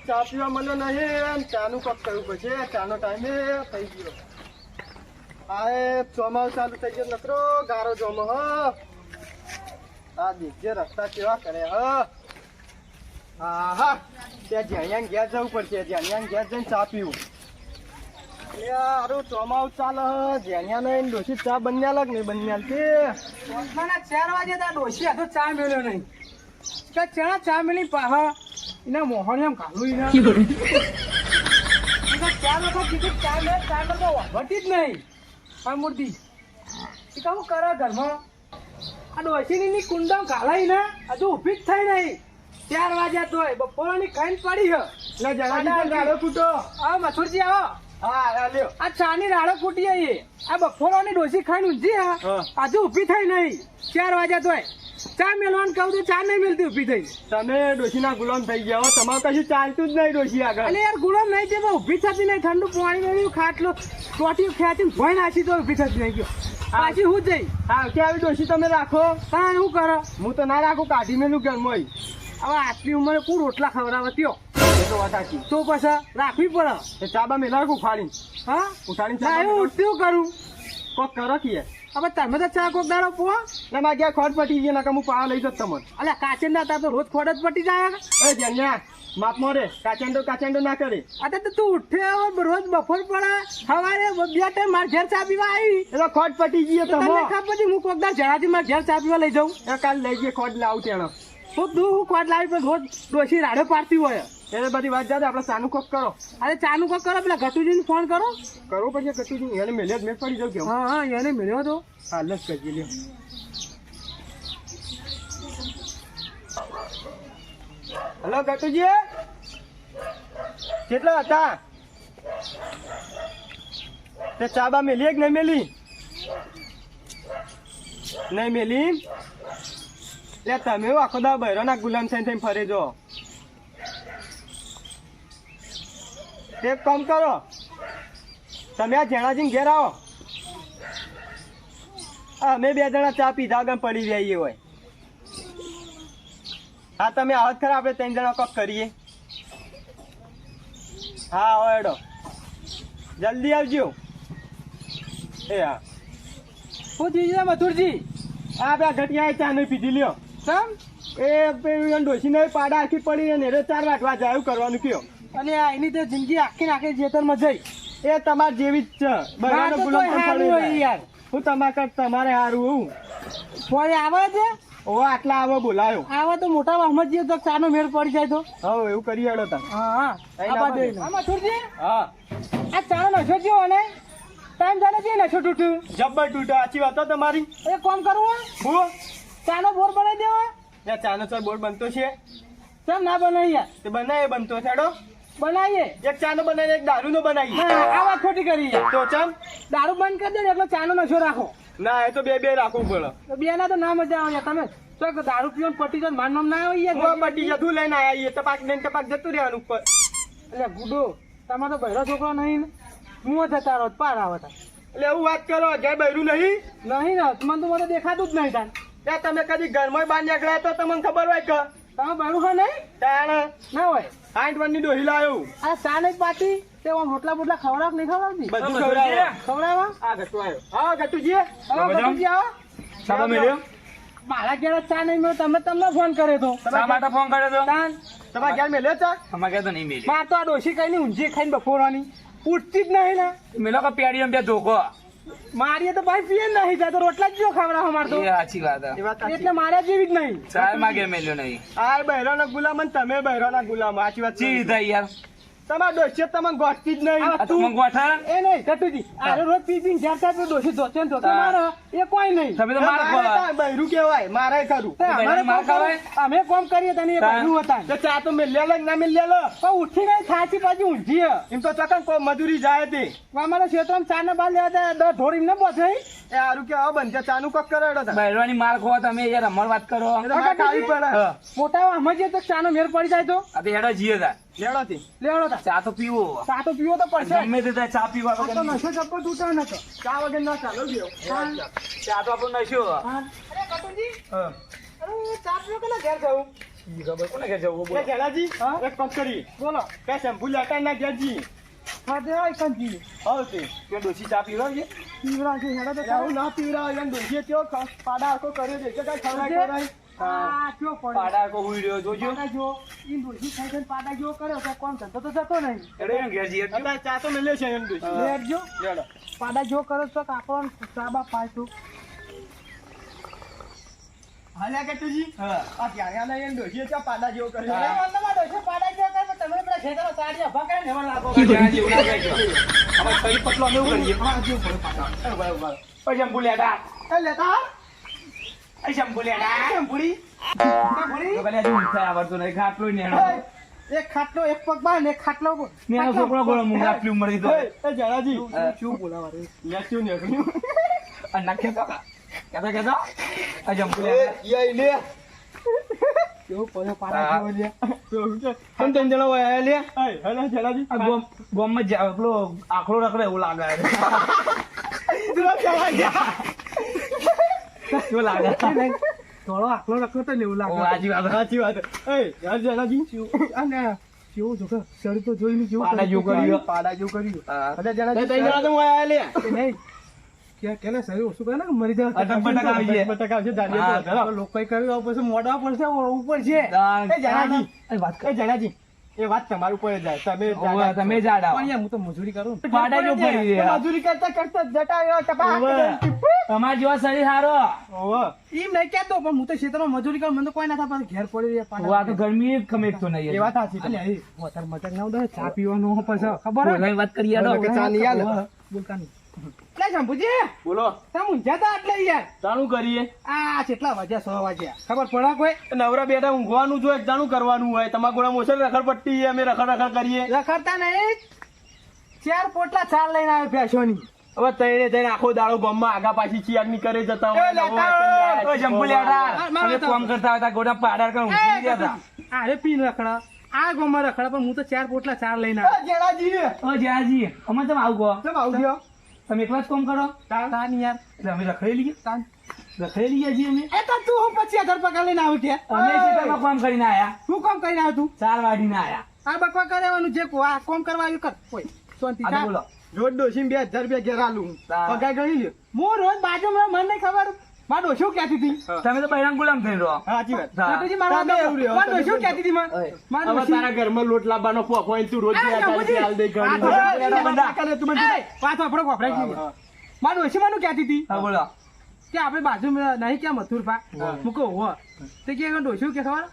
ચા પીવા મળ્યો નહીં, ચાનું કપ કરવું પડશે. ચાનો ટાઈમે થઈ ગયો. આ ચોમાસું ચાલુ થઈ ગયો, નકરો ગારો જોમો હ. આ દીજે રસ્તા કેવા કરે હ. હા ત્યાં જ્યાં ઘેર જવું પડશે. જ્યાં ઘેર જઈને ચા પીવું. હારું ચોમાસું ચાલે જ્યાં નહીં ડોસી ચા બન્યા લાગ નહીં બન્યા તે 4 વાગે તો ડોશી હતો ચા મેળ્યો નહીં. ચણા ચા મેળી પાહા એના મોહન એમ કાઢું એના 4 વખત કીધું ચા લે ચા કરતો વટી જ નહીં. આ મૂર્તિ એ કહું કરે ઘરમાં આ ડોશીની કુંડમ કાલાઈ ને હજુ ઊભી જ થઈ નહીં. 4 વાગ્યા તોય બપોરની ખાઈને પડી છે. એટલે જણાવી ગાળો કૂટો. આ મથુરજી આવો. હા લ્યો. આ ચાની રાડો કૂટી આવીએ. આ બપોરની ડોશી ખાઈને ઊંઝી હજુ ઊભી થઈ નહીં. 4 વાગ્યા તોય ચા મેળવાનું કહું તો ચા નહીં મેળતી ઊભી થઈ. તમે ડોશીના ગુલામ થઈ ગયા હો. તમારે કશું ચાલતું જ નહીં ડોશી આગળ. અરે યાર ગુલામ નહીં તે ઊભી થતી નહીં. ઠંડુ પાણી મેળવ્યું ખાટલો ટોટી ખેંચીને ભોય નાખી તો ઊભી થતી નહીં. ગયો પાછી હું જઈ હા કે આવી ડોશી તમે રાખો. હા શું કરો? હું તો ના રાખું, કાઢી મેલું ઘરમાં. હવે આટલી ઉંમરે કોણ રોટલા ખવડાવે ત્યો? એ તો વાત સાચી. તો પછી રાખવી પડે. એ ચાબા મેલા ઉખાડીને હા ઉખાડીને ના એવું ઉઠ્યું કરું. કોક કરો કે હવે તમે તો ચા કોક દાડો પો. ને મારે ક્યાં ખોટ પટી ગઈ નકા હું પાવા લઈ જત તમને. અલ્યા કાચેંડા તા તો રોજ ખોડ જ પટી જાય. એ જન્યા માપ મોરે કાચેન્ડો ના કરે. અરે તો તું ઉઠે હવે રોજ બપોર પડે સવારે 2 ટાઈમ માર ઘેર ચા પીવા આવી. એટલે ખોટ પટી ગઈ તમને તમે. ખબર પછી હું કોક દાડ જણાથી માર ઘેર ચા પીવા લઈ જાઉં. એ કાલ લઈ ગઈ ખોટ લાવું તેનો. તો તું હું ખોટ લાવી પણ રોજ ડોશી રાડે પાડતી હોય. એ બધી વાત જાતે આપણે સાનું કોક કરો. અરે ચાનું કોક કરો. પેલા ગટુજીને ફોન કરો. કરવું પડશે કચુજી. એને મેલે જ મેં પડી જાઉં કેવું. હા એને મળ્યો તો હાલ જ કરજે લ્યો. હલો ગટુજી કેટલા હતા? તે ચાબા મેલી કે નહીં મેલી? નહીં મેલી. એટલે તમે આખો દા બહેરોના ગુલામ થઈને ફરે જો. એક કામ કરો, તમે આ જેણાજી ઘેર આવો. અમે 2 જણા ચા પીધા વગર પડી જઈએ હોય. હા તમે આવત ખરા, આપણે 3 જણા કોક કરીએ. હા આવો એડો, જલ્દી આવજો. એ હા શું થયું મથુરજી? આ બે ઘટિયા ચા નહીં પીધી લ્યો. સમ એ ડોસી ને પાડા આખી પડી ને 4 વાટવા જાય એવું કરવાનું કયો. અને એની તો જિંદગી આખી જેતરમાં જઈ. એ તમારે જેવી જ છે. બરાબર ગુલામ પણ પડી યાર હું તમારે હારું હું ફોન આવે છે. ઓ આટલા આવો બોલાયો. આવે તો મોટા વાહમાં જઈએ તો ચાનો મેળ પડી જાય તો. હવે એવું કરી હેડો તમે. હા મથુરજી હા આ ચાનો નશો થયો અને ટાઈમ જાણે છે નશો તૂટ્યું. જબ્બર તૂટ્યો. સાચી વાત હો તમારી. એ કોમ કરવું હું ચાનો બોર બનાવી દેવા. ત્યાં ચાનો ચાર બોર્ડ બનતો છે. કેમ ના બનાવી યાર? તે બનાવે બનતો છે. હેડો બનાવીએ. એક ચાનો બનાવીને એક દારૂ નો બનાવીએ. આ વાત ખોટી કરી યાર. તો ચમ દારૂ બંધ કરી દે ને એટલે ચાનો નશો રાખો. ના એ તો બે રાખવું પડે. તો બે ના તો ના મજા આવે તમે તો દારૂ પીવાનું પટી જાય માર નામ ના આવે યાર. પટી જતું લઈને આયા ટપાક દઈને ટપાક જતું રહેવાનું ઉપર. એટલે ગુડો તમારો તો બહેરો છોકરો નહીં ને હું જતા રહો પાર આવતા. એટલે એવું વાત કરો જય બૈરું નહીં નહીં ને મને તો મને દેખાતું જ નહીં તાન. ત્યાં તમે કદી ઘરમાં બહાર નીકળ્યા તો તમને ખબર હોય કે તમે બહેરું હોય નહીં તાણ ના હોય. 60 વર્ષની ડોહી લાવ્યો. આ ચા નહીં પાટી તે રોટલા બોટલા ખવડાવ નહીં ખવડાવતી બધું ખવડાવો. ખવડાવવા. આ ગટુ આવ્યો. હા ગટુજી ગટુજી આવો. સાબા મેલ્યો. મારા ઘેર ચા નહીં મળ્યો તમે તમને ફોન કર્યો તો. શા માટે ફોન કર્યો તો? તાન તમારા ઘેર મેલ્યો ચા? અમારે ઘેર તો નહીં મેલી. માર તો આ ડોશી કઈ ઊંઝી ખાઈને બપોરની ઉઠતી જ નહીં ને. મેલો કે પેડી બે ધોકો. મારીએ તો ભાઈ પીએ નહીં જાય તો રોટલા જ જો ખવડાવો માર તો. એ સાચી વાત એ વાત સાચી. એટલે મારા જેવી જ નહીં. ચાલ માં ઘેર મેલ્યો નહીં. આ બહેરોના ગુલામ અને તમે બહેરોના ગુલામ. સાચી વાત છે. ચી થઈ યાર. તમારા ડોશી તમને ગોઠતી જ નહીં. આ તું ગોઠા એ નહીં ગટુજી આ રોજ પી પીને જ્યાં ત્યાં ડોશી ધોતે ને ધોતે મારે એ કોઈ નહીં. તમે તો માર બહેરું કેવાય મારે ખરું. તે અમારે માર કોમ ખાવાય? અમે કોમ કરીએ તને એ બહેરું હતા તો ચા તો મેલ્યા ના મેલ્યા પણ ઉઠી ગઈ ખાંચી પાછી ઊંઝી હે. એમ તો ચકન કોઈ મજૂરી જાય તે. અમારા ક્ષેત્રમાં ચાર ને બાર લેવા જાય ઢોર એમને પહોંચે. એ હારું કે બંધ ચાનું કક કરાડો તા. બહેરવાની માર ખો તમે યાર અમાર વાત કરો. એ તો માર ખાવી પડે. મોટા સમજીએ તો ચાનો મેર પડી જાય તો આ તો હેડો જીએ તા. લેવડો થી. લેવડો તા ચા તો પીવો. ચા તો પીવો તો પડશે. ગમે તે થાય ચા પીવા આ તો વગર નશો ચપ્પો તૂટા નતો. ચા વગર ના ચાલો ગયો. ચા તો આપણો નશો. અરે કટુજી હા. અરે ચા પીવો કે ના ઘેર જવું? ઈ ખબર કોને કે જવું એ બોલો જેનાજી હા? એક કામ કરી બોલો કે શેમ્પુ લેતા ના ગયાજી હા તે હોય કંજી આવશે કે ડોસી ચા પીવડાવજે પીવડા છે હેડા તો આવું ના પીવડાવ એમ ડોસીએ કેવો પાડા આખો કર્યો છે કે કાંઈ ખવડાય જોજે. ખવડાય. આ કયો પડે પાડા કો હુઈ રહ્યો જોજો પાડા જો ઈ ડોશી ખાઈ ખાઈને પાડા જેવો કર્યો તો કોણ ધંધો તો જતો નહીં એડે એમ ઘેર જઈએ અત્યારે ચા તો મેલ્યો છે એમ ડોસી લેટજો લેડો. પાડા જેવો કર્યો તો આપણો સાબા પાછું હાલ્યા કે તુજી હા આ ક્યારે આલા એમ ડોસીએ ચા પાડા જેવો કર્યો હા. છે. પાડા જેવો કર્યો તમે પેલા ખેતરમાં સાડી અભા કરીને એમાં લાગો જ્યાં જેવું ના કહેજો. અમારે શરીર પતલો અમે એવું કરીએ હા જેવું પડે પાડા. એ ભાઈ ભાઈ ઓય શેમ્પુ લેતા એ લેતા ઓય શેમ્પુ લેતા શેમ્પુડી તો પેલા હજુ ઊંઘાય આવડતું નહીં ખાટલો નેણો એક ખાટલો એક પગ બાર ને એક ખાટલો ઉપર. નેણો છોકરો ગોળો મૂંગ આટલી ઉંમરની તો એ જણાજી શું બોલાવા રે યા શું નીકળ્યું અને નાખે તો કેતો આ શેમ્પુ એ લેતા યાય લે કેવું પડે પાડા હા. જેવો લે તો કે તમ તમ જણા હોય લે એ હેલો જણાજી આ ગોમમાં પેલો આખલો રખડે એવું લાગે દૂર જવા ગયા કેવું લાગે થોડો આખલો રખડતો ને એવું ઓ લાગે આજી વાત સાચી વાત એ યાર જણાજી અને કેવું જો કે શરીર તો જોઈ લી કેવું પાડા જેવું કર્યું. પાડા જેવું કર્યું હા. અરે જણાજી તઈ જણા તો હું આયા લે કે નહીં કે ને શરીર ઓછું કરે ને કે મરી જાય અટક બટક આવી જાય. બટક આવશે જાડીએ હા. તો ધરાવ. લોકોએ કર્યું પછી મોઢા પડશે ઉપર છે એ જણાજી એ વાત કર એ જણાજી એ વાત તમારી ઉપર જ જાય તમે ઓવે, તમે જાડા પણ યાર હું તો મજૂરી કરું ને. પાડા જેવું કરી દે મજૂરી કરતા કરતા જટા આવ્યો ટપા ઓવે. તમારા જેવા શરીર હારો ઓહો એમ નહીં કહેતો પણ હું તો ખેતરમાં મજૂરી કરું મને તો કોઈ ના થાય પણ ઘેર પડી રહે પાડા. આ તો ગરમી જ ખમેકતો નહીં એ વાત સાચી અલ્યા, એ વધારે મજાક ના ઉડાડે, ચા પીવાનું પછી ખબર હે? બોલાવી વાત કરીએ બોલો કે ચા નહીં આલે. ઓવે, બોલતા નહીં. લે શંભુજી, બોલો તમે ઊંઘ્યા તા એટલે યાર ચાલુ કરીએ આ કેટલા વાગ્યા 6 વાગ્યા ખબર પડે કોઈ નવરા બેઠા ઊંઘવાનું જો એક જાણું કરવાનું હોય તમારા ગોળા મોસર રખડ પટ્ટી અમે રખડ રખડ કરીએ રખડતા નહીં 4 પોટલા ચાર લઈને આવે ભેંસોની. હવે તઈને તઈને આખો દાડો ગામમાં આગા પાછી ચિયારની કરે જતા એ લેતા હોય. ઓય શંભુ લેતા મારે અમે તો- કામ કરતા હતા ગોડા પાડા કર ઊંઘી ગયા હતા આ રે પીન રખડા આ ગોમાં રખડા પણ હું તો 4 પોટલા ચાર લઈને આવે. જેણાજી ઓ જ્યાજી અમે તમે આવું કહો કેમ આવું ગયો તમે એકલા જ કામ કરો તાન યાર એટલે અમે રખડી લઈએ તાન. રખડી લઈએ છીએ અમે એ તો તું હું 25,000 પગાર લઈને આવું કે અમે ખેતરમાં કામ કરીને આયા શું કામ કરીને આવ્યો તું 4 વાગીને આયા આ બકવા કરેવાનું જે આ કોમ કરવા આવ્યું કર કોઈ શાંતિ આ તો થા. બોલો રોજ ડોસીને 2000 રૂપિયા ઘેર આલું હા. પગાર ગણી લ્યો હું રોજ બાજુમાં મને નહીં ખબર મારો ડોશી શું કહેતી હતી તમે તો બૈરામ ગુલામ થઈને રહો સાચી વાત હા. છોટુજી, મારો તમે એવું રહ્યો, મારો તમે ડોશી શું શું કહેતી હતી મને? ઓય. મારો હવે ડોશી- તારા ઘરમાં લોટ લાવવાનો ફોફો હોય ને તું રોજ એ, 2000 રૂપિયા આલ દે આ તો ઘણી એના બંદા. તું મને એ, વાત આપણો વપરાય હા, ગઈ. હા. મારો ડોશી મને કહેતી હતી હા બોલો કે આપણે બાજુમાં નહીં ક્યાં મથુરભા હા. હું કહું હો તો કે ડોશી કે ખબર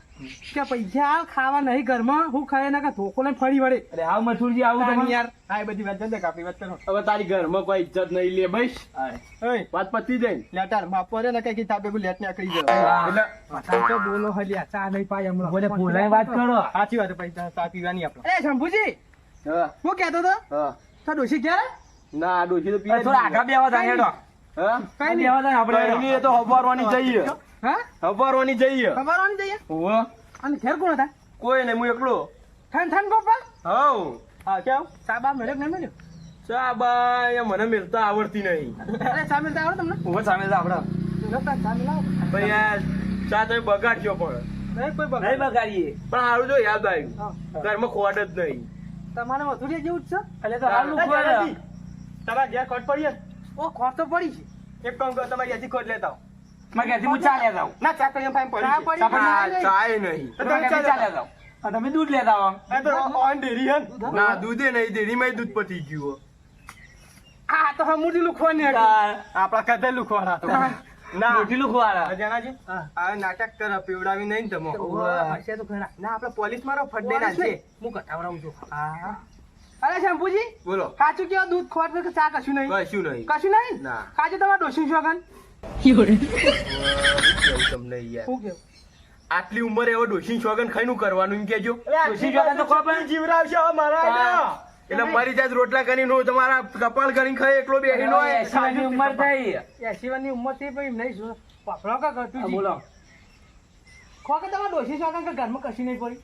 કે પૈસા આ ખાવા નહીં ઘરમાં હું ખાય ના કે ધોકો લઈને ફરી વળે અરે હાવ મથુરજી આવું તાન તમે યાર હા એ બધી વાત જલ્દી કાપી વાત કરો હવે તારી ઘરમાં કોઈ ઇજ્જત નહીં લે ભાઈ ઓય વાત પતી જાય ને લેટાર માપો રે ને કઈ તાપે લેટ નીકળી જાય હા. એટલે પતાઈ તો બોલો હલ્યા ચા નહીં પાય હમણાં બોલે બોલાય વાત કરો સાચી વાત પૈસા ચા પીવાની આપણે એ શંભુજી હા હું કહેતો હતો હા તો ડોશી ક્યારે ના આ ડોશી તો અરે પીએ થોડા આગા બેવા તા હેડો હા કઈ નહીં બેવા તા આપણે આપણે એ તો હવારવાની જઈએ હા હવારવાની જઈએ ખબર જઈએ હોવે અને ઘેર કોણ હતા કોઈ નહીં હું એકલો ઠન ગોપાલ હાઉ હા કેમ સાબા મેળ્યો કે નહીં મેળ્યો ચા બા એ મને મેલતા આવડતી નહીં અરે ચા મેળતા આવડે તમને ઉભો સામે તો આપણે નતા ચા મેળાવો ભાઈ આ ચા તમે બગાડ્યો પણ નહીં કોઈ નહીં બગાડ બગાડીએ પણ સારું જો યાદ આવ્યું હા. ઘરમાં ખોટ જ નહીં તમારે મધુરિયા જેવું જ છે એટલે તો હાલ નું તમારા ઘેર ખોટ પડી ઓ ખોટ તો પડી છે એક કામ કરો તમારી યાદી ખોટ લેતા આવો. માં ક્યાંથી હું ચાલ્યા જાઉં ના ચા કરી ફાઈન પડી ચા છે. પડી ચા છે. પડી. ચાય નહીં તમે ક્યાંથી ચાલ્યા જાઉં આ તમે દૂધ લેતા આવો આ તો ઓન ડેરી હે ને? ના દૂધે નહીં ડેરીમાં દૂધ પતી ગયું આ તો હમુડી લુખવાની હતી. આપડા કદે લુખવાના તો ના મોટી લુખવાળા જણાજી હા. આ નાટક કર પીવડાવી નહીં ને તમે હશે તો ખરા. ના આપડે પોલીસ મારો ફડે ના છે હું કટાવડાવું છું હા અરે શંભુજી બોલો કાચું કેવો દૂધ ખોટ કે ચા કશું નહીં કશું નહીં કશું નહીં ના. કાચું તમારે ડોસી શોગન કેવું તમને યાર શું કેવું આટલી ઉંમરે એવો ડોશી શોગન ખાઈનું કરવાનું એમ કેજો ડોશી શોગન તો ખબર જીવરાવશે હવે મારા આગળ. એટલે મારી જાત રોટલા કરીને હું તમારા કપાળ કરીને ખાય એકલો બેહીનો હોય. 80 ની ઉંમર થઈ 80 ની ઉંમર થી પણ નહીં શું પાપડો કા કરતું હા, બોલો ખો કે તમારે ડોસી શોગન કે ઘરમાં કશું નહીં પડી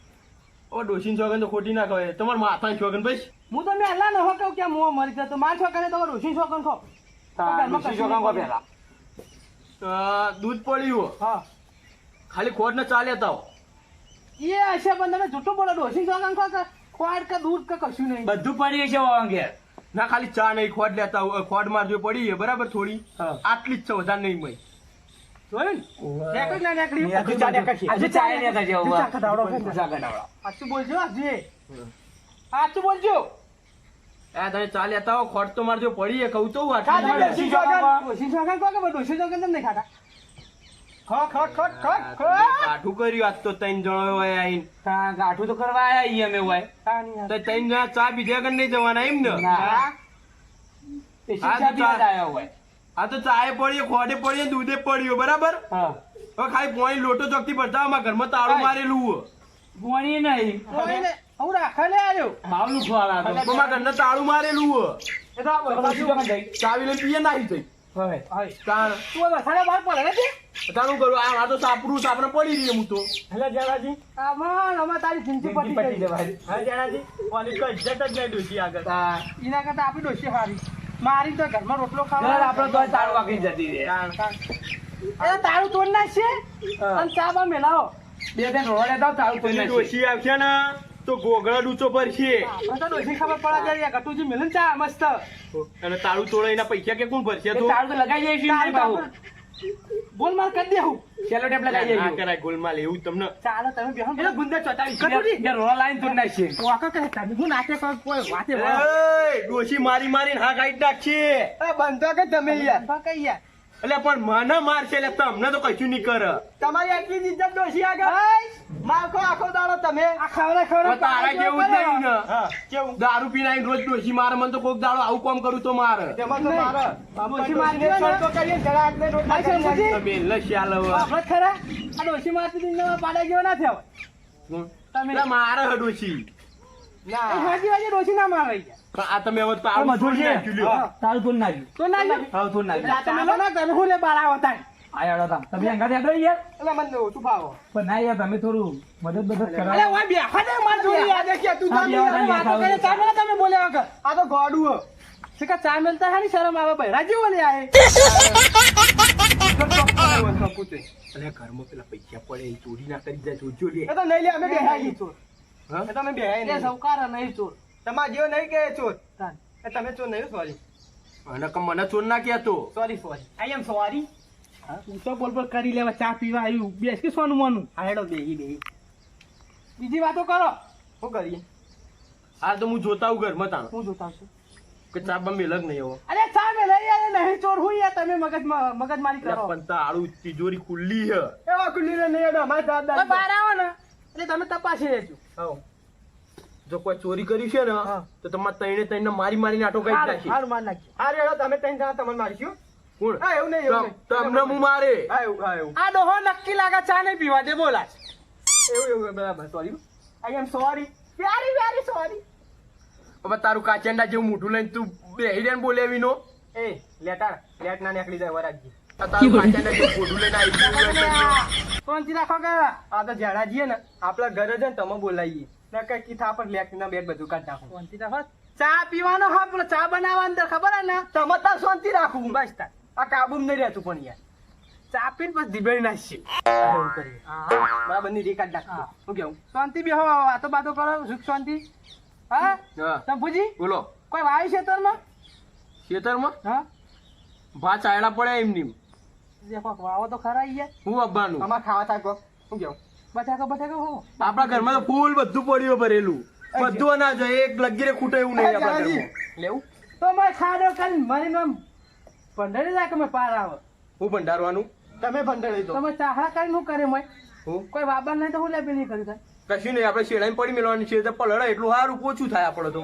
ઓ ડોશીની શોગન તો ખોટી ના ખવાય તમારા માથાની શોગન ભાઈ હું તો મેં હલા ન હો કહું કે મોં મરી જતો માર છોકરાને તમારે ડોસી શોગન ખો ડોશી શોગન કો પહેલા દૂધ પડ્યું હા ખાલી ખોટ ને ચાલ્યા તાવ એ હશે પણ તમે જૂઠું બોલો ડોસી સોગન ખોટ કે દૂધ કે કશું નહીં બધું પડી છે વાવા ઘેર ના ખાલી ચા નહીં ખોટ લેતા હોય, ખોટ મારજો પડી છે બરાબર થોડી હા. આટલી જ છે વધારે નહીં મય જોયું ને નેકળી ના નેકળી હજુ ચા નેકળશે. હજુ ચા એ નેકળશે, હજુ વાવા. ચા ખવડાવડો. ચા ખવડાવડો. સાચું બોલજો આજે સાચું બોલજો આ તમે ચા લેતા હો ખોટ તો મારજો પડી છે કહું તો હું ખાધા આટલી ડોસી સોગન ડોસી સોગન કહો કે ડોસી સોગન કેમ નહીં ખાતા ખોટ કાઠું કર્યું આજ તો ત્રણ જણો હોય આઈને તા ગાંઠું તો કરવા આયા ઈ અમે હોય. તો ત્રણ જણા ચા પીધા વગર નહીં જવાના એમ ને ના. એ શિક્ષા પીવા જ આયા હોય. આ તો ચાય પડી ખોડે પડી દૂધે પડ્યો બરાબર હા. હવે ખાલી પોણી લોટો ચોકથી પડતા અમારા ઘરમાં તાળું મારેલું હોય. ભોણી નહીં. હું રાખા લે આવ્યો બાવલું ખવાના તો. અમારા ઘરને તાળું મારેલું હોય. એ તો આ બધું શું જઈ? ચાવી લઈને પીએ નાખી જઈ હવે. તાણ તું વસાડા બહાર પડે છે તારું કરું આ તો સાપડું સાપડે પડી રહી હું તો હેલો જણાજી આમાં તારી જિંદગી જિંદગી પતી પતી ગઈ જવાય. હા જણાજી કોની કોઈ ઇજ્જત જ નહીં ડોશી આગળ તા એના કરતા આપણી ડોશી હારી મારી તો ઘરમાં રોટલો ઘર ખાવા આપણો તોય તાળું વાગી જતી રહે. એ તારું તોડ નાખશે હા. અને ચા બા મેલાવો બે ત્રણ રોડ લેતા આવો, તાળું તોડી નાખીએ. ડોશી આવશે ને તો ગોગળા ડૂચો પર છે આપણે તો ડોશી ખબર પડે કે ગટુજી મિલન ચા મસ્ત અને તાળું તોડે એના પૈસા કે કોણ ભરશે એ તો તાળું તો લગાઈ જઈશું તારું નહીં તો બાબુ. બોલ માર કરી દેવું સેલો ટેપ લગાઈ ના જઈશું. કરાય ગોલમાલ એવું તમને ચાલો તમે બેહો એટલે ગુંદર ચોટાડી કટુજી. બે રોડ લાઈન તોડી નાખીએ. વાકો કરે તમે હું નાટે કોઈ વાતે એ ડોશી મારી મારીને હા કાઢી નાખશે બંધો કે તમે યાર કઈ યાર એટલે પણ મને મારશે એટલે તમને તો કશું નહીં કરે તમારી આટલી જ ઇજ્જત ડોશી આગળ માખો આખો દાડો તમે આ ખવરે હવે તારા જેવું જ નહીં ને કેવું દારૂ પીને આવીને રોજ ડોશી મારે મને તો કોઈક દાડો આવું કામ કરું તો મારે તેમાં તો મારે ડોશી મારી છોડતો કરીએ જરા આગળ રોટલા કરી નાખીએ. તમે લશ્યા લવ આપણે ખરા આ ડોશી મારતી હતી ને પાડા જેવો ના થયો તમે એટલે મારે હે ડોશી ના હાજી વાજી ડોશી ના મારે યાર પણ આ તમે હવે તાળું મજૂર તોડી છે. નાખ્યું લ્યો. હા, તાળું તોડી નાખ્યું. તો ના લ્યો. હા, તોડી નાખ્યું. જા તમે ના તમે હું લે બાર આવો તાણ આયા હેડો તાણ. તમે અંગાથે હેડો યાર. એટલે મને ઓછું ભાવો પણ ના યાર, તમે થોડું મદદ કરાવો. અલે ઓય બેહા દે માર જોઈ યાદ કે તું હા, જામી બેહવા વાતો દે, કરે ચાલે તમે બોલ્યા વગર આ તો ગોડું હો શિકા ચા મેલતા હાની શરમ આવે ભાઈ રાજી ઓલે આએ અલે ઘરમાં પેલા પૈસા પડે એ ચોરી ના કરી જાય જોજો લે એ તો નહીં લે અમે બેહા ગઈ ચોર હા? એ તો અમે બેહા નહીં સૌકાર નહીં ચોર તમાર જેવો નહીં કે ચોર એ તમે ચોર નહીં સોરી અને કે મને ચોર ના કહેતો સોરી આઈ એમ સોરી તું તો બોલ બોલ કરી લેવા ચા પીવા આવ્યું બેસ કે સોનું મોનું હા હેડો બેહી બીજી વાતો કરો શું કરીએ આ તો હું જોતા હું ઘરમાં તાણ હું જોતા છું કે ચા બા મેલક નહીં આવો અરે ચા મે લઈ યાર નહીં ચોર હું યાર તમે મગજમારી કરો પણ તાળું તિજોરી ખુલ્લી છે એવા ખુલ્લી ને નહીં હેડો અમારે દાદા બહાર આવો ને એટલે તમે તપાસી લેજો આવો. જો કોઈ ચોરી કરી છે ને હા. તો તમારે ત્રણે મારી મારીને આટો કરી નાખી હારું માર નાખજો હારું હેડો તમે ત્રણ જણા તમને મારીશું કોણ હા એવું નહીં એવું નહીં તમને હું મારે હા એવું આ ડોહો નક્કી લાગે ચા નહીં પીવા દે બોલા એવું બરાબર sorry I am sorry very sorry હવે તારું કાચંડા જેવું મોઢું લઈને તું બેહી ને બોલેવી નો એ લેટ ના નીકળી જાય વરાજી આ તારું કાચંડા જેવું મોઢું લઈને આવી શાંતિ રાખો કે આ તો ઝાડા જઈએ ને આપણા ઘરે છે ને તમે બોલાવીએ ને કઈ કીધા પર લેટ ના બેટ બધું કાઢ નાખો શાંતિ રાખો ચા પીવાનો હા પણ ચા બનાવવાનો તો ખબર હે ને તમે તાર શાંતિ રાખવું બસ તાર આ કાબુ નહીં રહેતું પણ યાર ચા પીને પછી દીબેડી નાખશે એવું કરીએ બરાબર ની રેકાડ નાખ હું કેવું શાંતિ બેહો વાતો બાતો કરો સુખ શાંતિ હા હા તંબુજી બોલો કોઈ વાયુ ખેતરમાં ખેતરમાં હા ભા ચાયડા પડે એમની દેખો વાવો તો ખરા યાર હું આવવાનું અમાર ખાવા થાય કો હું કેવું બટાકો હો આપણા ઘરમાં તો ફૂલ બધું પડ્યું ભરેલું બધું અનાજ હોય, એક લગીરે ખૂટે એવું નહીં આપણા ઘરમાં લેવું તો મેં ખાડો કરીને મારી નામ ભંડારી રાખે મેં પાર આવે હું ભંડારવાનું તમે ભંડારી દો તમે ચાહડા કરીને શું કરે મેં હું કોઈ બાબા નહીં તો હું લે પેલી કરી થાય કશું નહીં આપણે શેડાઈ પડી મેળવાની છે તો પલળે એટલું સારું ઓછું થાય આપણે તો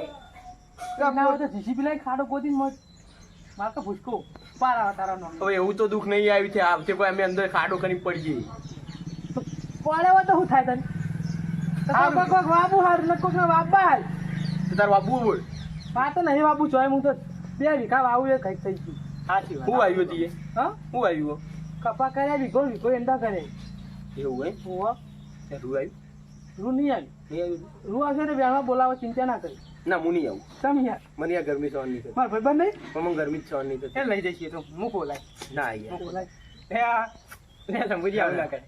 ના હોય તો જીસીબી લઈને ખાડો ગોતીને મત મારે તો ભૂસકો પાર આવે તારા નામ હવે એવું તો દુઃખ નહીં આવ્યું છે આવતે કોઈ અમે અંદર ખાડો કરી પડી જઈએ પડે હોય તો શું થાય તને કોઈ વાબુ હારું ને કોઈ વાબા હાલ તો તાર બાબુ બોલ પા તો નહીં વાબુ જોય હું તો 2 વીઘા વાવું એ કઈક થઈ ગયું સાચી હું આવ્યું હતી હા હું આવ્યું કપા કર્યા વીઘો એંડા કરે એવું હોય હોવા રૂ આવ્યું રૂ નહીં આવી નહીં આવ્યું રૂ આવશે ને વ્યામાં બોલાવો ચિંતા ના કરી ના હું નહીં આવું તમે યાર મને આ ગરમી સહન નહીં થતી મારા ભાઈબંધ નહીં પણ મને ગરમી જ સહન નહીં થતી એ લઈ જઈએ તો હું બોલાય ના હું યાર બોલાય લે સમજી આવું ના કરે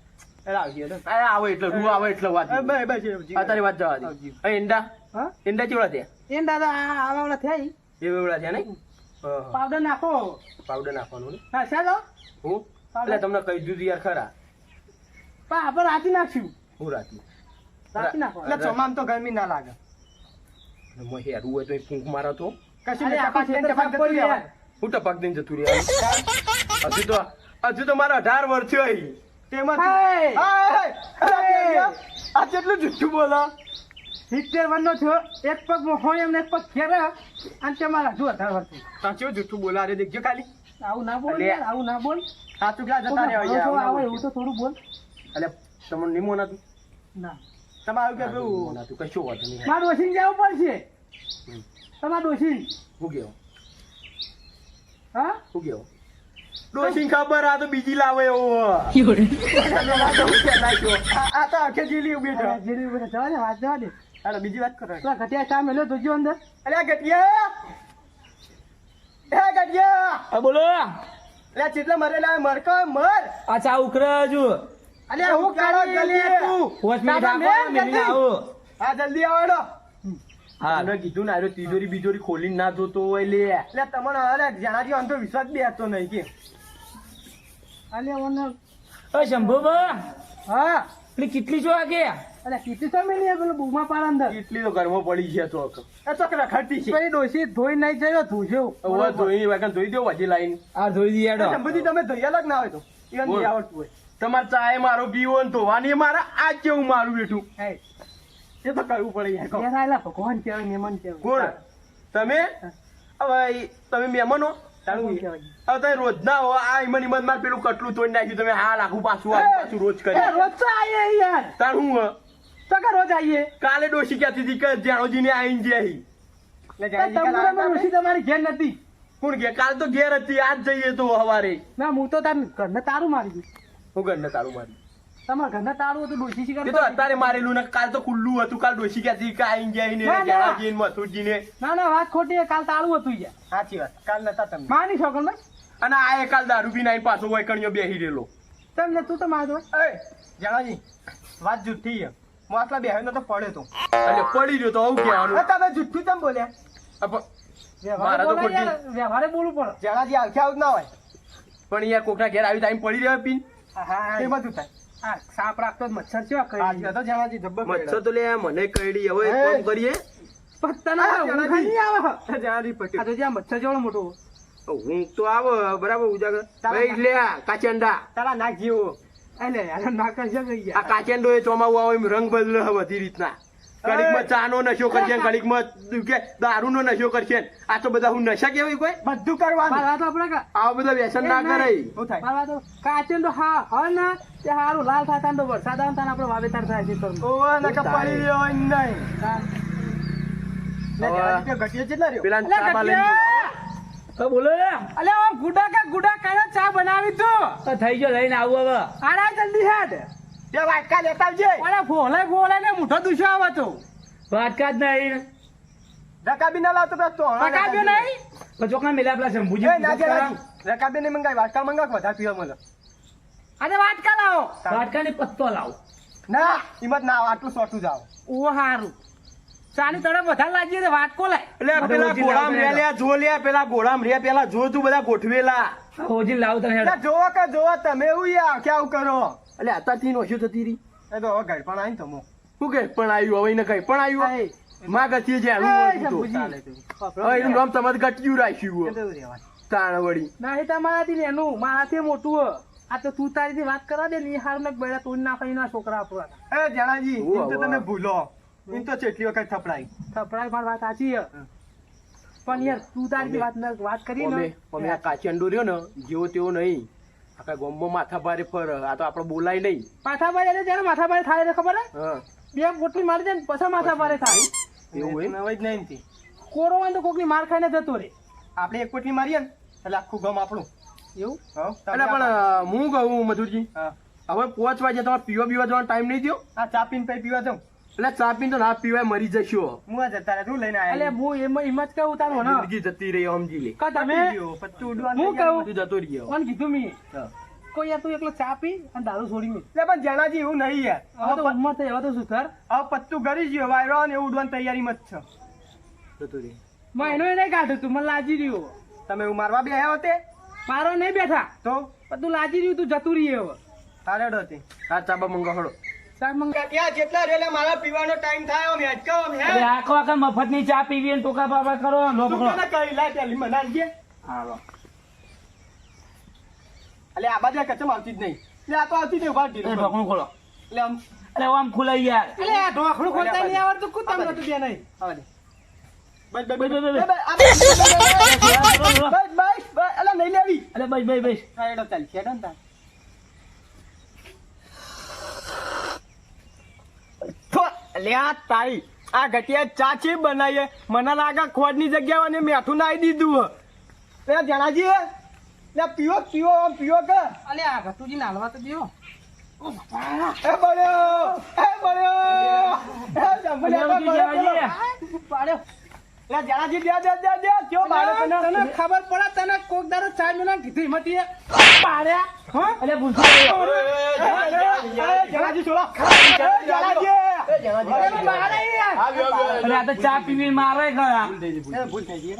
એટલે આવજે તો. આ આવો એટલે રૂ આવે એટલે વાત બસ બસ એવું આ તારી વાત જવા દે આવજી. હવે ઈંડા હા ઈંડા ચેવડા થયા એમ દાદા આ આવડા થઈ એ વેવડા થયા નહીં પાવડર નાખો પાવડર નાખવાનું ને હા ચાલો હું એટલે તમને કહી દીધું યાર ખરા પણ આપણે રાતી નાખશું હું રાતી રાતી નાખો એટલે ચોમામ તો ગરમી ના લાગે મોં હેરું હોય તો એ ફૂંક મારો તો કશું અરે નહીં, આખા ટપાક ખેતર ટપાક સાફ કરી જતું યાર. રહેવાનું. હું ટપક દઈને જતું રહ્યા હજુ તો મારા 18 વર્ષ થયો અહીં. તેમાં હાય. હાય. આ કેટલું જુઠ્ઠું બોલો 70 વર્ષનો થયો એક પગ હોય એમને એક પગ ખેરે અને તમારા હજુ 18 વર્ષ સાચું જુઠ્ઠું બોલો અરે દેખજો ખાલી આવું ના બોલ અલે. યાર, આવું ના બોલ સાચું ક્યાં જતા રહેવા થોડું યાર, આવે આવું એવું તો થોડું બોલ એટલે તમને નિમો નતું ના તમારું કે પેલું નતું કશું વાત નહીં મારે ડોસીને જવું પડશે તમારે ડોસીને હું ગયો હા હું ગયો ડોશીને ખબર આ તો બીજી લાવે એવો આ તો આખે જીલી ઉભી છે. જેરી ઉપર જવા દે વાત જવા દે હાલો બીજી વાત કરો પેલા ઘટિયા ચા મેલ્યો જોજો અંદર અલ્યા ગટિયા એ ગટિયા બોલો અલ્યા ચેટલા મરેલા મરકો મર આ ચા ઉકરે હજુ અલ્યા હું કાળો ગલી તું દાદા, મેં જલ્દી. હા જલ્દી આવડો તમને કીધું ને આરો તિજોરી બીજોરી ખોલીને ના જોતો હોય લે એટલે તમને અરે જણાજી અંતો વિશ્વાસ બેસતો નહીં કે અલે ઓને ઓ શંભુબા હા પેલી કેટલી છો આગે અલે કીધી તો મેલી પેલો બૂમા પાડ અંદર કેટલી તો ઘરમાં પડી છે તો એ ચોકરા ખરતી છે પછી ડોસી ધોઈ નહીં જયો ધોજો હવે ધોઈ વાગન ધોઈ દો વજી લાઈન આ ધોઈ દીયાડો સંબંધી તમે ધોઈ અલગ ના હોય તો એ નહીં આવડતું હોય તમારે ચાય મારો પીવો ને ધોવાની મારા આ કેવું મારું બેઠું હે એ તો કરવું પડે યાર કહો. યાર આલા ભગવાન કહેવાય મહેમાન કહેવાય કોણ તમે હવે તમે મહેમાનો તારું કહેવાય હવે તમે રોજ ના હો આ ઈમન ઈમન માર પેલું કટલું તોડી નાખ્યું તમે હાલ આખું પાછું રોજ એ કરી રોજ તો આઈએ યાર તાર હું તો કે રોજ આઈએ કાલે ડોશી કહેતી હતી કે જાણોજી ને આઈને જઈ એટલે જણાજી કાલ તંબુરામાં આવતા ડોસી તમારી ઘેર નથી કોણ કે કાલ તો ઘેર હતી આજ જઈએ તો હવારે ના હું તો તાર ઘરને તારું મારી દઉં હું ઘરને તારું મારી તમારા ઘરને તારું હતું ડોસી શી એ તો કરતો અત્યારે મારેલું ને કાલ તો ખુલ્લું હતું કાલ ડોશી કહેતી કે આઈને જાય ને ના, ના. જાણાજી ને મથુરજી ને ના ના વાત ખોટી છે. કાલ તાળું હતું યાર સાચી વાત કાલ નતા તમે માની શકો ને અને આ કાલ દારૂ પીને આઈને પાછો વૈકણીઓ બેહી રહેલો તમને તું તો માર દો એ જણાજી વાત જુઠ્ઠી છે હું આટલા બેહીને તો પડ્યો તો એટલે પડી રહ્યો તો આવું કહેવાનું એ તમે જુઠ્ઠું કેમ બોલ્યા મારા તો વ્યવહારે બોલાય યાર, વ્યવહારે બોલવું પડે જણાજી આવશે આવું જ ના હોય પણ યાર કોકના ઘેર આવી ટાઈમ પડી રહ્યો પીન હા એ બધું થાય આ સાપ રાખતો જ મચ્છર કેવા કરી સાચી વાત હો, જણાજી જબ્બર મચ્છર તો લે મને કઈડી હવે એક કામ કરીએ પત્તાના હા, ઊંઘ જણાજી. નહીં આવે જણાજી આ પટ્યું તો જ્યાં મચ્છર જેવડો મોટો ઊંઘ તો આવે બરાબર ઉજાગર તારા ભાઈ લે કાચંડા તારા નાક જેવો એટલે યાર નાકા છે ગઈ આ કાચંડો એ ચોમાવું આવે એમ રંગ બદલે હવે બધી રીતના ઘડીકમાં ચાનો નશો કરશે ઘડીકમાં કે દારૂનો નશો કરશે આ તો બધા હું નશા કેવાય કોઈ બધું કરવાનું વાત આપણે કા આવા બધા વ્યસન ના કરાય શું થાય મારા તો કાચન તો હા હવે ને તે હારું લાલ થતા ને તો વરસાદ આવે ને આપણે વાવેતર થાય છે તો ઓવે નકા પડી રહ્યો હોય નહીં લે હવે જણાજી તે ઘટીએ કેટલા રહ્યો પેલા અલ્યા ચાબા લઈને ગટિયા! બોલો અલે ઓ ગુડા કયો ચા બનાવી તું થઈ ગયો લઈને આવું હવે આડા જલ્દી હેડ તે વાટકા લેતા આવજે ઓલા ફોલે ને મોઢો દુશ્યો આવે તો વાટકા જ નહીં રકાબી ના લાવતો બસ તો પકાવ્યો નહીં ચોકના મેલા પેલા શંભુજી એ ના જણાજી રકાબી ને મંગાઈ વાટકા મંગાવ વધારે પીવા મને આજે વાટકા લાવો વાટકાની પત્તો લાવ ના હિંમત ના આટલું સોટું જાવ ઓ હારું ચાની તરફ વધારે લાગી તો વાટકો લાય એટલે પેલા ગોળામ રે જો લે પેલા ગોળામ રે પેલા જો તું બધા ગોઠવેલા હોજી લાવ તને એટલે જોવો કે જોવો તમે એવું યાર કેવું કરો એટલે અત્યારથી નોશું થતી રહી એ તો હવે ઘર પણ આવીને તમો શું કે પણ આવ્યું હવે ને કઈ પણ આવ્યું માં ગતિએ જે હવે એનું નામ તમારે ગટિયું રાખ્યું તાણ વળી નહીં તમારાથી એનું મારાથી મોટું હો. આ તો તું તારીથી વાત કરવા દે ને હાર ને બેડા તોડી નાખે એના છોકરા આપણા એ જણાજી ઓવા, એમ તો ઓવા. તમે ભૂલો એમ તો કેટલી વખત થપડાઈ થપડાય પણ વાત સાચી હે પણ યાર તું તારી વાત કરી ને અમે આ કાચંડો રહ્યો ને જેવો તેવો નહીં આખા ગોમમાં માથા ભારે ફર આ તો આપણે બોલાય નહીં માથા ભારે એટલે જ્યારે માથા ભારે થાય એટલે ખબર હે હા બે પોટલી મારી દે ને પછી માથા ભારે થાય એવું હોય નવાઈ જ નહીં એમથી. કોરો હોય ને તો કોકની માર ખાઈને જતો રે આપણે એક પોટલી મારીએ ને એટલે આખું ગામ આપણું એવું હો, એટલે પણ હું કહું મધુરજી હા. હવે 5 વાગે તમારે પીવા બીવા જવાનો ટાઈમ નહીં થયો આ ચા પીને પછી પીવા જાઉં એટલે ચા પીને તો ના પીવાય મરી જશો હું આ જતા રહ્યા તું લઈને એટલે આવ્યા હું એમ જ કહું તારું ને જિંદગી જતી રહી સમજી લે કે તમે પતી ગયો, પછી તું ઉડવાનું હું નહીં કહું બધું જતો રહ્યો કોણ કીધું મી હા. ઠપકો યાર તું એકલો ચા પી અને દારૂ છોડી મેં. લે પણ જણાજી એવું નહીં યાર હવે તો ઉંમર થઈ હવે તો શું કર? હવે પત્તું કરી ગયો વાયરો ને એવું ઉડવાની તૈયારીમાં જ છે. મેં એનો નહીં કાઢ્યું તું મને લાજી રહ્યો. તમે એવું મારવા બે આવ્યા હોતે મારો નહીં બેઠા તો પણ તું લાજી રહ્યું તું જતું રહી હવે. હારેડો હતી આ ચાબા મંગો હળો. ચા મંગા ત્યાં જેટલા રેલા મારા પીવાનો ટાઈમ થાય અમે અટકાવો અમે અરે આખો આખા મફતની ચા પીવી અને ટોકા બાબા કરો લો પકડો. કહી લા ત્યાં મનાલ ગયા હાલો એટલે આ બાજુ કચમ આવતી જ નહીં. એટલે આ તો આવતી જ નહીં ઉભા એ ઢીલું ઢોકણું ખોલો. એટલે આમ અરે આમ ખુલાઈ યાર. અરે આ ઢોકણું ખોલતા નહીં આવડતું કું તમને તો બે નહીં. આવે બસ બસ, બસ, બસ. બસ અલા નહીં લેવી અરે બસ બસ બસ. હારેડો ચાલ છેડો ને તાર લ્યા તાઈ આ ઘટિયા ચા છે બનાવીએ મને લાગે ખોડની જગ્યાએ મને મેઠું નાઈ દીધું હે જણાજી લે પીવો પીવો આમ પીવો કે અલે આ ગતુજી નાલવા તો દેવો. એ બળ્યો એ જંભલિયા પાડ્યો. લે જણાજી દે ક્યો બાળક તને ખબર પડે તને કોક દાડો ચા મેલા કીધું હિંમતી પાડ્યા. હા અલે ભૂલતો જણાજી છોડો અરે આ તો ચા પીવી મારે ગયા. ભૂલ થઈ ગઈ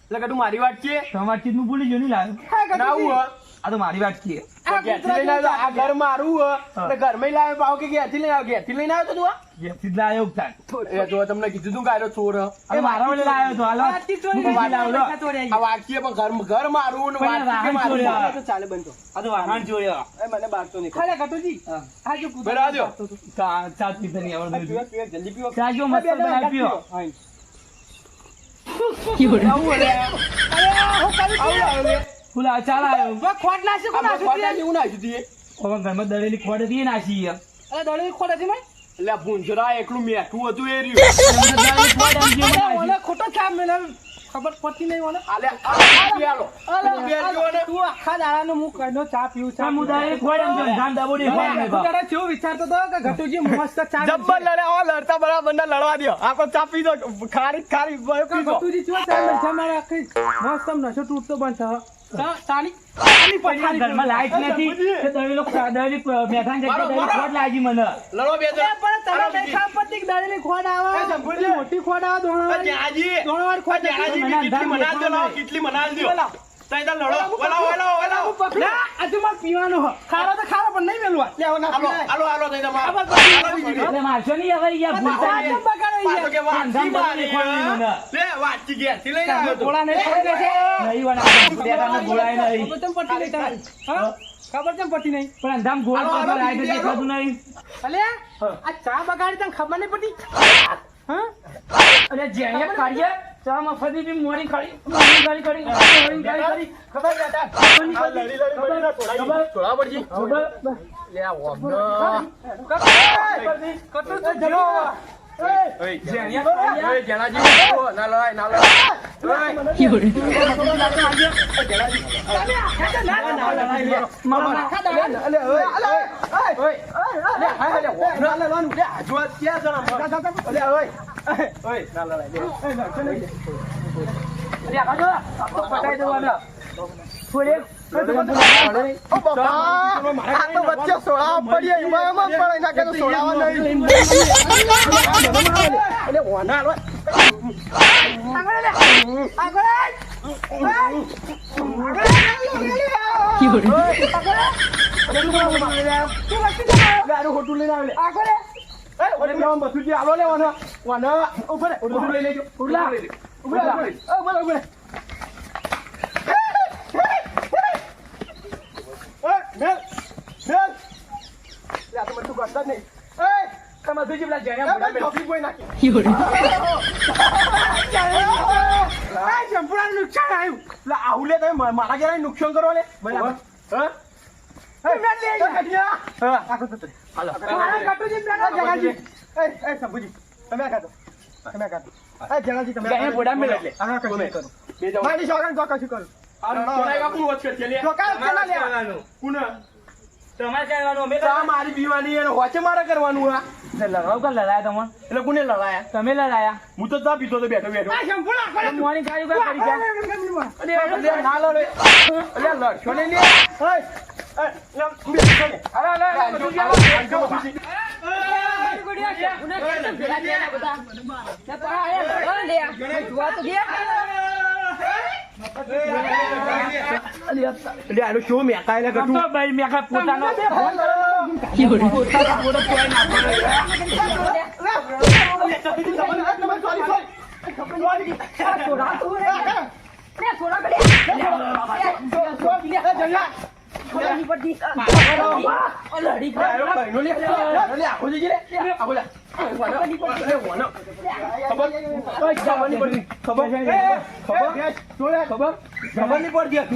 એટલે તું મારી વાત છે તમારી ચીજ નું ભૂલી ગયો નહીં લાવ્યો. ના હું આ તો મારી વાત છે. ઘેરથી લઈને આવ્યો આ ઘર મારું એટલે ઘરમાં લાવ્યો પાવ કે ઘેરથી લઈને આવ્યો ઘેરથી લઈને આવ્યો તો તું જેથી જ લાવ્યો થાય. એ જો તમને કીધું તું ગાયરો ચોર અરે મારા વડે લાવ્યો તો હાલો આ વાટકીએ પણ ઘર મારું ને પણ વાટકી રાહણ મારું ચોર્યા. તો ચાલે બનતો આ તો વાહન જોયો. એ મને બારતો નહીં ખરે ગતુજી આ જો કૂતરો બરાબર દ્યો. ચા પીધા નહીં આવડતું. પીવો, પીવો, જલ્દી પીવો ચા જો મસ્ત બનાવી પીવો. હા. ફૂલા ચા લાવ્યો. ખોટ નાખી કોણ નાખ્યું એવું નાખ્યું તું એ? હવે ઘરમાં દળેલી ખોડ હતી એ નાસી યાર. અરે દળેલી ખોડ હતી મેં એટલે આ ભૂંજરા એકલું મેઠું હતું એ રહ્યું ઓલે ખોટો ચા મેલે ખબર પડતી નહીં ઓલે. આલે આ પીયાલો. તું આખા દાડાનો હું કઈનો ચા પીવું છું. હું દાડે ખોડ એમ જેમ ધામ દાબોડી ખોડ મેં બાપ. તું કેવું વિચારતો તો કે ઘટુજી મસ્ત ચા જબ્બર લડે ઓ લડતા બરાબર ના લડવા દ્યો આખો ચા પી દો ખારી પી દો ઘટુજી ચો ચા મેં છે મારે આખી મસ્ત નશો તૂટતો બંધ થયો. ચાની પડી ઘરમાં લાઈટ નથી કે દળેલો દળેલી મેઠાની જગ્યાએ દળેલી ખોડ લાગી મને. લડો બે જણ પણ તને નહીં ખબર પડતી કે દળેલી ખોડ આવે. એ જંભુજી. મોટી ખોડ આવે દોણવાળી. જાજી દોણવાળી ખોડ જાજી મને કેટલી અંધારું મનાલ દો દેખાય કેટલી મનાલ દો તઈ લડો ઓલા ના, હજુ મારે પીવાનો હો. ખારો તો ખારો પણ નહીં મેલવા. હાલો તઈ એટલે મારશો નહીં હવે યાર, ભૂલતા નહીં. પાછો કે વાત અંધારું દળેલી ખોડ નહીં મને. લે વાતચી ગયા થી લઈને આવ્યો તો ગોળા નહીં પડી જશે. નહીં વાળા, બેટાને ગોળાય નહીં. ખબર ચમ પડતી નહીં તારે? હા? ખબર ચમ પડતી નહીં? પણ અંધામ ગોળ હાલો, પર હાલો, લાઈટ જ બીજી દેખાતું નહીં. અલ્યા, આ ચા બગાડી તને ખબર નહીં પડી? હા? અરે જેણે કાઢીએ, ચા મફતી બી મોડી કાઢી, મોડી કાઢી, મોડી કાઢી. ખબર છે તાર? ખબર નહીં પડી? ખબર? થોડા પડજી ખબર? લે આ ઓમનો કટુ તો જલો. ઓય જેણે કાઢીએ. ઓય જણાજી ના લડાય ના લડાય વચ્ચે સોળા પડીએ એમાં પડે નાખે તો સોળાવા નહીં ખોટું લઈને આવે બધું જે આલો લેવાનો ઉપર બધું લઈ લેજો મારા ઘેર નુકસાન કરો ને મારી પીવાની હોચે મારે કરવાનું લડાવ કર લડાયા તમે? એટલે કોને લડાયા તમે લડાયા? હું તો ચા પીતો તો બેઠો મોર્નિંગ ખાલી કોઈ કરી ગયા? ના લડે લડશો ને એટલે આનું શું મેકાય ને તો ભાઈ મેં કાંઈ પોતાનો ફોન ખબર નહીં પડતી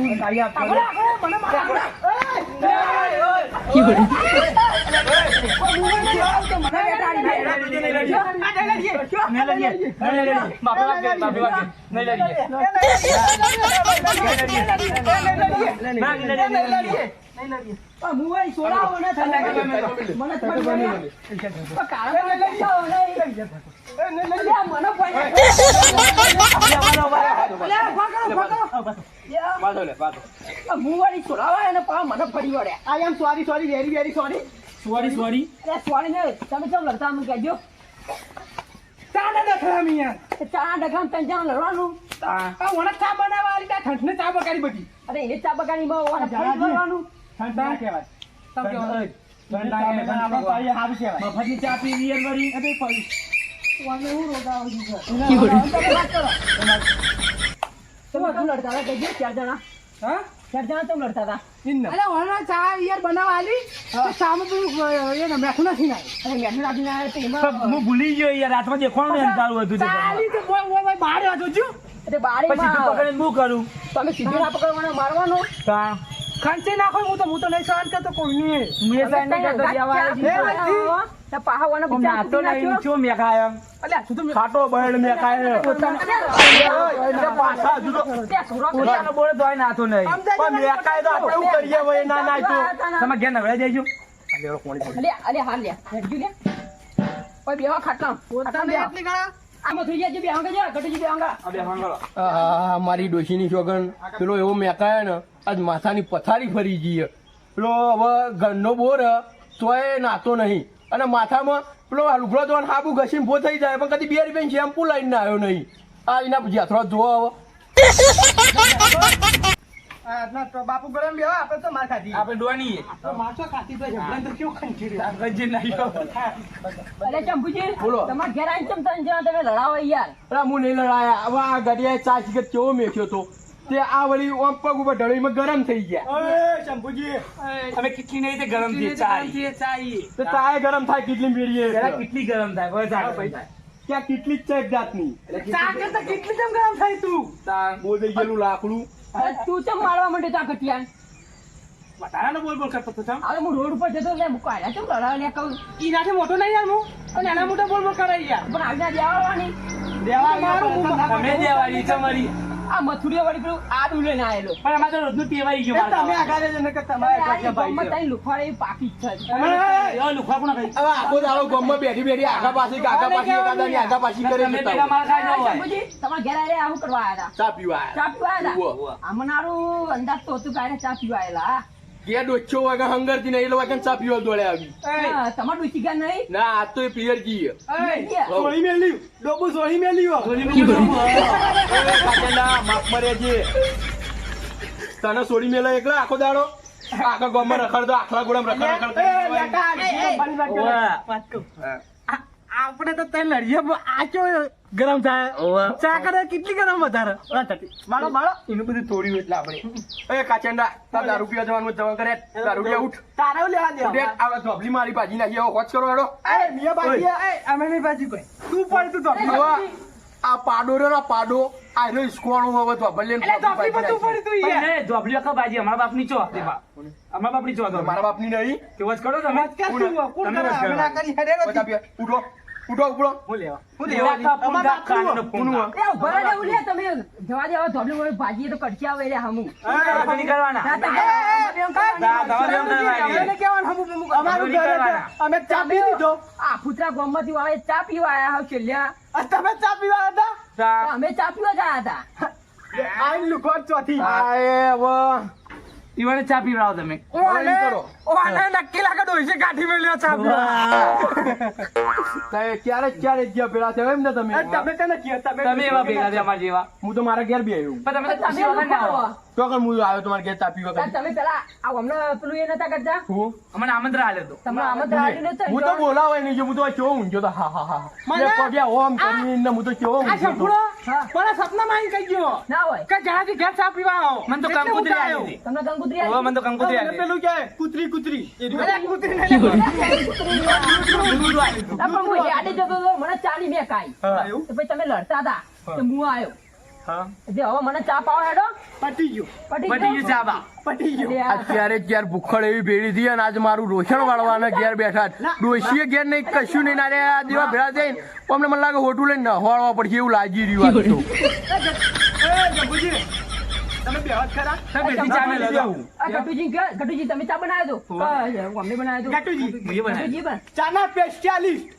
સોરી તમે કેમ લડતા અમને કહેજો ચાના ડખલામી યાર ચા ડગામ તને જાણ લડવાનું આ વણા ચા બનાવવા આલી તા ઠંડને ચા બગાડી બધી અરે એને ચા બગાડીમાં લડવાનું ઠંડા કહેવાય તમ કહેવાય ઠંડા કહેવાય આપણે પાડી હારું કહેવાય મફતની ચા પી રિયલ વળી અબે પડી વાને હું રોગાવ છું તમે લડતા હતા કહેજો 4 જણા હા 4 જણા તમે લડતા હતા અરે વણા ચા યાર બનાવવા આલી તો ચામાં પેલું એને મેઠું નથી નાય અરે મેઠું નાખીને આવ્યા તો એમાં હું ભૂલી ગયો યાર રાતમાં દેખવાનું ને ચાલુ હતું તે ચાલી તો ઓય બહાર હતો જો અરે બારે પછી તું પકડીને હું કરું તમે સીધું ના પકડવાના મારવાનો કા ખંચી નાખો હું તો નહીં સહન કરતો કોઈ નહીં મેં સાઈન નહીં કરતો દેવા પાહાવાના પણ નાતો નહીં છો મેં ખાયો અલ્યા તું તો ખાટો બળ મેં ખાયો પાછા હજુ તો પોતાનો બોલે તોય નાતો નહીં પણ મેં ખાય તો આપણે શું કરીએ હવે ના ના તો તમે ઘેર નવડાઈ દેજો અરે હાલ લે હેડજો લે ઓય બેહો ખાટલા પોતાને એટલી ગણા આમાં થઈ જાય બેહો કે જા ગટજી બેહોંગા મારી ડોશીની શોગન પેલો એવો મેકાય ને આજ માથાની પથારી ફરી ગઈ પેલો હવે ઘરનો બોર તોય નાતો નહીં અને માથામાં પેલો લુગડો તો હાબુ ઘસીને ભો થઈ જાય પણ કદી 2 રૂપિયાની શેમ્પુ લઈને આવ્યો નહીં આ એના જાથરો જોવો હવે બાપુ ગરમ બેહો આપણે તો માર ખાધી આપણે ડોવાની માછો ખાતી તો જબરન તો કેવું ખંચી ગજી નહીં અરે ચંપુજી બોલો. તમાર ઘેર આવીને ચમ તને જણા તમે લડાવો યાર અરે હું નહીં લડાયા હવે આ ગડિયાએ ચા સિગરેટ કેવો મેખ્યો તો તે આ વળી ઓમ પગ ઉપર ઢળીમાં ગરમ થઈ ગયા અમે કેટલી નહીં તે ગરમ થી ચા તો ચાય ગરમ થાય કેટલી મેળીએ પેલા કેટલી ગરમ થાય બસ આ ત્યાં કેટલી જ છે એક જાતની ચા કરતા કેટલી કેમ ગરમ થઈ તું બોલી ગયેલું લાકડું અરે તું ચમ મારવા માંડ્યો તા કટિયાન વધારાનો બોલ બોલ કરતો તો હવે હું રોડ ઉપર જતો એટલે હું કાઢ્યા ચમ લડાવ લે કહું ઈનાથી મોટો નહીં યાર હું અને એના મોટા બોલ બોલ કરાઈ યાર પણ આજના દેવાળવાની તમે દેવાળી તમારી આ મથુરીઓ વળી પેલું આદુ લઈને આવેલો પણ અમારે તો રોજનું ટેવાઈ ગયું તમે આગળ જ નકર તમારે ભાઈ છે લુખવાડે એવી પાકી જ છે લુખવા કોણ ખાઈ હવે આખો દાડો ગામમાં બેઠી બેઠી આગા પાછી આગા પાછી કરે તમે પેલા મારા ખાઈ જાવ હોય શંભુજી, તમારા ઘેર આયા આવું કરવા આયા હતા ચા પીવા ચા પીવા આયા ઉવ્વ. હતા આમનારું અંદાજ તો હતું કાંઈ ચા પીવા આયેલા ગયા ડોચ્ચો વાગે હંગરથી નહીં વાગે ચા પીવા દોડે આવી હા, તમારે ડૂચી ગયા નહીં ના આજ તો એ પિયર જી સોળી મેલી ડોબુ સોળી મેલી માફ મરે છે તને છોડી મેલા એકલા આખો દાડો આખા ગામમાં રખડતો આખલા ગોળામાં આપણે તો તઈ લડીએ આ કેવો ગરમ થાય ચા કરે કેટલી ગરમ વધારે મારો મારો એનું બધું તોડ્યું એટલે આપણે એ કાચંડા તાર દારૂ પીવા જવાનું જવા કરે દારૂ પીવા ઉઠ તારે લેવા દે ઉઠે આ ધોબલી મારી ભાજી નાખી આવો હોચ કરો હેડો મિયા બાજી અમે નહીં બાજી કોઈ તું પણ તું તો હવે આ પાડો રહ્યો ને પાડો આ એનો ઇસ્કોણું હવે ધોબલી ને તું પડી તું યાર નહીં ધોબલી આખા બાજી અમારા બાપની ચો અમારા બાપની ચો મારા બાપની નહીં કેવો જ કરો તમે કોણ કરે અમે ના કરી હેડે બધા પીવા. ઉઠો ઉઠો ઉપડો હું લેવા તમે જવા દે હવે ધોબલી વળી ભાજીએ તો કડકી આવે રે હમું નહીં કરવાના અમારું ઘર અમે ચા પી દીધો આ ફૂતરા ગામમાંથી આવે ચા પીવા આયા હાવ છેલ્લા તમે ચા પીવા હતા અમે ચા પીવા ગયા હતા આઈ લુખોટ ચોથી આ એ હવે ઈવોને ચા પીવડાવો તમે હવે એમ કરો. નક્કી લાગે ડોશી કાઢી મેલ્યો ચા પીવા. ક્યારે જ્યાં ભેળા થયા એમ ને તમે તમે તને કહેતા તમે એવા ભેગા છે અમારા જેવા હું તો મારા ઘેર બી આવ્યો પણ તમે તો તમે ખુશી વગર ના આવો. તો કણ હું આવ્યો તમારા ઘેર તાપી વગર તમે પેલા આ હમણાં પેલું એ નતા કરતા હું અમને આમંત્રણ આલ્યો હતો તમને આમંત્રણ આપ્યું નતું? હું તો બોલાવાય નહીં હું તો કેવો ઊંઘ્યો તો હા હા હા મને- લે પગ્યા ઓમ કરીને હું તો કેવો આ ઊંઘ્યો તો. સંપૂર્ણ હા. મારા સપનામાં આવી કહી ગયો ના હોય કે જણાથી ઘેર ચા પીવા આવો. મને તો એટલે હું કંકોત્રી આવ્યો. આલી હતી. તમને કંકુતરી હવે મને તો કંકોત્રી આલી હતી. પેલું ક્યાંય કૂતરી કૂતરી એ રહ્યું. અરે કૂતરી નહીં લે. ના, પણ હું યાદ જતો હતો મને ચાની મેં કાઈ હા. તો પછી તમે લડતા હતા તો હું આવ્યો હા. એટલે હવે મને ચા પાવો હેડો પટી ગયું પટી ગયું ચા બા. પટી ગયું એટલે આ- અત્યારે જ્યાર ભૂખડ એવી ભેળી થઈ અને આજ મારું રોશન વાળવાના ઘેર બેઠા ડોશીએ ઘેર નહીં કશું નહીં નારે આ જેવા ભેળા થઈને અમને મને લાગે હોટું લઈને નહવાળવા પડશે એવું લાગી રહ્યું આજ તો. એ જંબુજી તમે બેહત ખરા તમે બેટી ચા મેં લઈ આવું. આ ગટુજી તમે ચા બનાવ્યો તો અમને બનાવ્યો ગાટુજી મુજે બનાવી. ગટુજી પણ ચાના સ્પેશિયાલિસ્ટ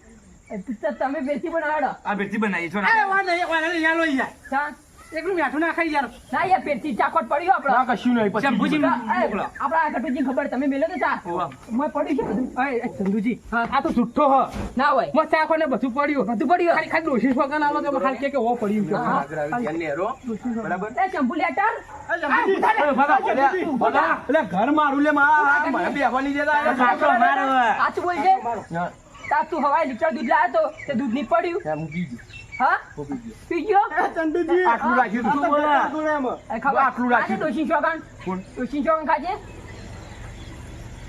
તમે બેસી બનાવ્યો આ બેટી બનાવી છો એ ને વાહ નહીં, વાહ નહીં, યાર લો યાર. ચા એકલું મીઠું ના ખાઈ યાર. ના યાર પેટથી ચાકોટ પડ્યો ના આપણો કશું નહીં પછી શંભુજી મોકલો. આપડા ગટુજી ખબર તમે મેલો તો ચા હોવા. મેં પડ્યું છે બધું એ ચંદુજી આ તો જુઠ્ઠો હ. ના હોય મસ્ત ચાખો ને બધું પડ્યું. બધું પડ્યું ખાલી ખાલી ડોશી વગર આવો તો હાલ કે ઓ પડ્યું છે. હા. એ શંભુ લેટર એટલે ઘર મારું લે મારા મને બેહવાની દેતા કાકો મારો. સાચું બોલજે તા તું હવાઈ લીટર દૂધ લાવ્યો તો તે દૂધ નહીં પડ્યું મૂકી ગયું હા પી ગયો ચંદુજી આટલું રાખ્યું તું. એ ખબર આટલું રાખ્યું. ખાજે ડોશી શોગન કોણ? ડોશી શોગન ખાજે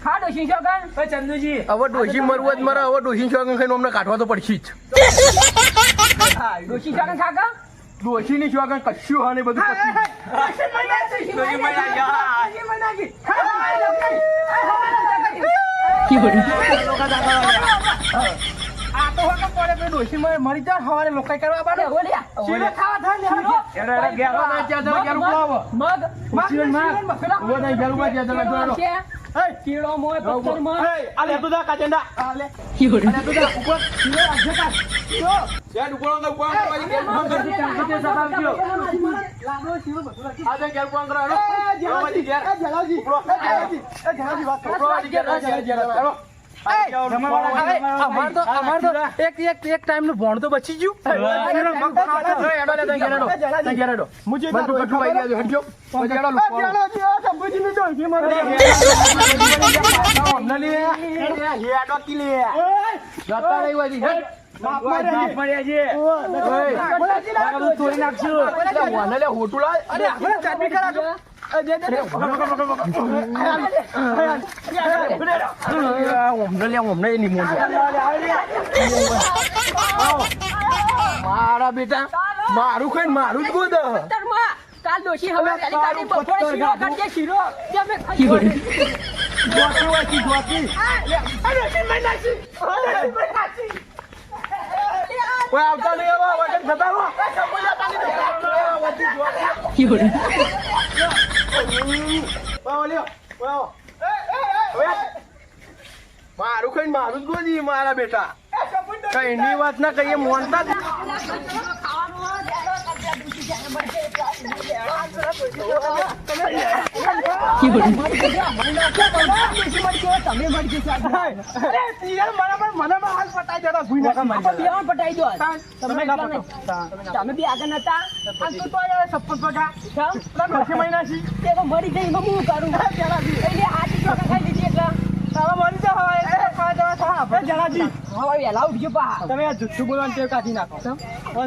ખા ડોશી શોગન એ ચંદુજી હવે ડોશી મરવું જ મરે હવે ડોશી શોખન ખાઈને અમને કાઢવા તો પડશે જ ડોશી શોગન ખા કા ડોશી ની શોખન કશું હા નહીં બધું પતી ગયું. ડોશી મરી ગયા. આ તો હોકા પડે તો ડોશી મરી જાય હવારે લોકાઈ કરવા બાડો. ઓલિયા શીરો ખાવા થાય ને હાલો. એનો એનો ઘેર હવે ત્યાં જરા ઘેર ઉભો આવો. મગ ઉભો નહીં, ઘેર ઉભા ત્યાં જરા ઘેર આવો. કીડો મોય પથ્થર માં આ લેતો જા કાચંડા આ લે ઘેર ઉભો રહો, ઉભો રહો, વાળી ઘેર ઉભો કરો. આ તો ઘેર ઉભો કરો, હાલો. ઉભો વાળી ઘેર. જલાજી જલાજી વાત કરો. ઉભો વાળી ઘેર, હાલો. અમાર તો એક ટાઈમ નું ભણ તો બચી ગયું. હેડો લે, તઈ ઘેર હેડો. તઈ ઘેર હેડો. મુજે મને તો કટુ વાળી દેજો, હટજો. પછી હેડો, લુકવાળો. જલાજી આ સંભુજી ની તો હજી મારે અમને લે. હેડો કી લે. જતા નહીં વાળી, હેડ. બાપ મારે બાપ મળ્યા છે. ઓય. આ બધું તોડી નાખશું. એટલે વાને લે, હોટું લાય. અરે આપણે ચાટણી કરા અમને એ નહીં મોઢું. મારા બેટા મારું ખાઈને મારું જ ગોદ. પથ્થર માં કાલ ડોશી હવે કાલી કાલી બપોરે શીરો કરજે શીરો તે અમે ખાઈ કોઈ આવતા નહીં હવે, વચન થતા રહો. મારું ખાઈને મારું જ ગોદી મારા બેટા. કઈ ની વાત ના કહીએ મોનતા જ. તમે મળી જશો પટાઈ દો તમે બી આગળ નતા મરી જઈ એમાં હું કરું એટલે આજી ચોખા ખાઈ લીધી એટલે જલાજી હવે વહેલા ઉઠજો પા તમે આ જુઠ્ઠું બોલવાનું ટેવ કાઢી નાખો હવે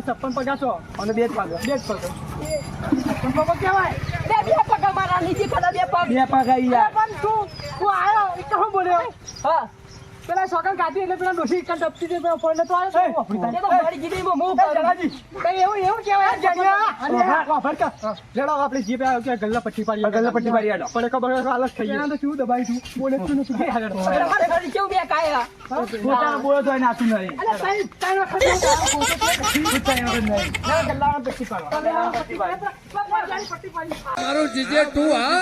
56 પગા છો અને 2 જ પાગો 2 જ પગો 56 પગો કહેવાય બે પગા મારા નીચે ખડા બે પગ 2 પગા યાર પણ તું આયો એ કહો બોલ્યો હા પેલા સોકન કાઢી એટલે પેલા ડોશી કાન ડબતી દે પેલા ફોન તો આવ્યો એ તો મરી જીધી એમાં હું કરું જલાજી કઈ એવું કહેવાય જણિયા વાપર કા લેડો આપણે જીપ આવ્યો કે ગલ્લા પટ્ટી પાડી આડો પણ ખબર હાલત થઈ ગઈ તો શું દબાઈ તું બોલે તું નથી તમારે ઘરે કેવું બે કાયા પોતાનો બોલો તો નાતું નહીં. અરે સાહેબ તારો ગલ્લા પટ્ટી પાડો મારું જીજે તું હા